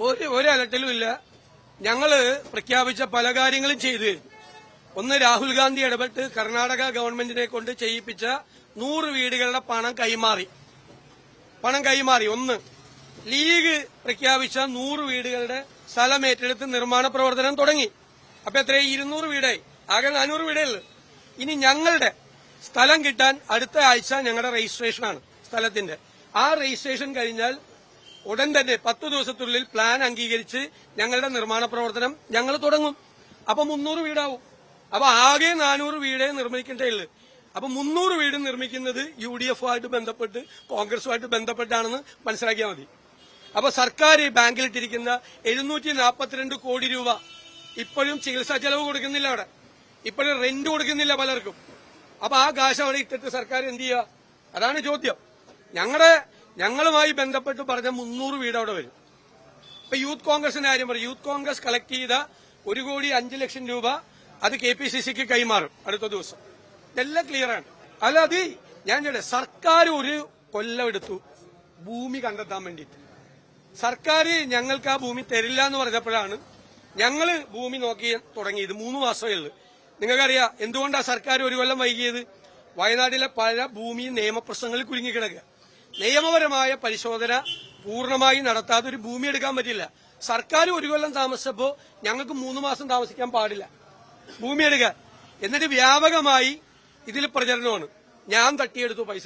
ഒരു അലട്ടലും ഇല്ല. ഞങ്ങള് പ്രഖ്യാപിച്ച പല കാര്യങ്ങളും ചെയ്തു. ഒന്ന്, രാഹുൽ ഗാന്ധി ഇടപെട്ട് കർണാടക ഗവൺമെന്റിനെ കൊണ്ട് ചെയ്യിപ്പിച്ച 100 വീടുകളുടെ പണം കൈമാറി. ഒന്ന്, ലീഗ് പ്രഖ്യാപിച്ച 100 വീടുകളുടെ സ്ഥലം ഏറ്റെടുത്ത് നിർമ്മാണ പ്രവർത്തനം തുടങ്ങി. അപ്പൊ എത്രയും 200 വീടായി. ആകെ 400 വീടേ ഉള്ളൂ. ഇനി ഞങ്ങളുടെ സ്ഥലം കിട്ടാൻ അടുത്ത ആഴ്ച ഞങ്ങളുടെ രജിസ്ട്രേഷനാണ് സ്ഥലത്തിന്റെ. ആ രജിസ്ട്രേഷൻ കഴിഞ്ഞാൽ ഉടൻ തന്നെ 10 ദിവസത്തിനുള്ളിൽ പ്ലാൻ അംഗീകരിച്ച് ഞങ്ങളുടെ നിർമ്മാണ പ്രവർത്തനം ഞങ്ങൾ തുടങ്ങും. അപ്പൊ 300 വീടാവും. അപ്പൊ ആകെ 400 വീടേ നിർമ്മിക്കേണ്ടേ ഉള്ളൂ. അപ്പൊ 300 വീട് നിർമ്മിക്കുന്നത് UDF-ആയിട്ട് ബന്ധപ്പെട്ട് കോൺഗ്രസുമായിട്ട് ബന്ധപ്പെട്ടാണെന്ന് മനസ്സിലാക്കിയാൽ മതി. അപ്പൊ സർക്കാർ ബാങ്കിലിട്ടിരിക്കുന്ന 742 കോടി രൂപ ഇപ്പോഴും ചികിത്സാ ചെലവ് കൊടുക്കുന്നില്ല. അവിടെ ഇപ്പോഴും റെന്റ് കൊടുക്കുന്നില്ല പലർക്കും. അപ്പൊ ആ കാശ് അവിടെ ഇട്ടിട്ട് സർക്കാർ എന്ത് ചെയ്യുക? അതാണ് ചോദ്യം. ഞങ്ങളുമായി ബന്ധപ്പെട്ട് പറഞ്ഞ 300 വീട് അവിടെ വരും. ഇപ്പൊ യൂത്ത് കോൺഗ്രസിന്റെ കാര്യം പറയും. യൂത്ത് കോൺഗ്രസ് കളക്ട് ചെയ്ത 1,05,00,000 രൂപ അത് KPCCക്ക് കൈമാറും അടുത്ത ദിവസം. ഇതെല്ലാം ക്ലിയറാണ്. അല്ല, അത് ഞാൻ സർക്കാർ ഒരു കൊല്ലം എടുത്തു ഭൂമി കണ്ടെത്താൻ വേണ്ടിയിട്ട്. സർക്കാർ ഞങ്ങൾക്ക് ആ ഭൂമി തരില്ല എന്ന് പറഞ്ഞപ്പോഴാണ് ഞങ്ങൾ ഭൂമി നോക്കി തുടങ്ങിയത്. 3 മാസമേ ഉള്ളൂ. നിങ്ങൾക്കറിയാം എന്തുകൊണ്ടാണ് സർക്കാർ ഒരു കൊല്ലം വൈകിയത്? വയനാട്ടിലെ പല ഭൂമി നിയമപ്രശ്നങ്ങളിൽ കുരുങ്ങിക്കിടക്കുക. നിയമപരമായ പരിശോധന പൂർണ്ണമായി നടത്താതെ ഒരു ഭൂമി എടുക്കാൻ പറ്റില്ല. സർക്കാർ ഒരു കൊല്ലം താമസിച്ചപ്പോ ഞങ്ങൾക്ക് 3 മാസം താമസിക്കാൻ പാടില്ല ഭൂമി എടുക്കാൻ. എന്നിട്ട് വ്യാപകമായി ഇതിൽ പ്രചരണമാണ്. ഞാൻ തട്ടിയെടുത്തു പൈസ.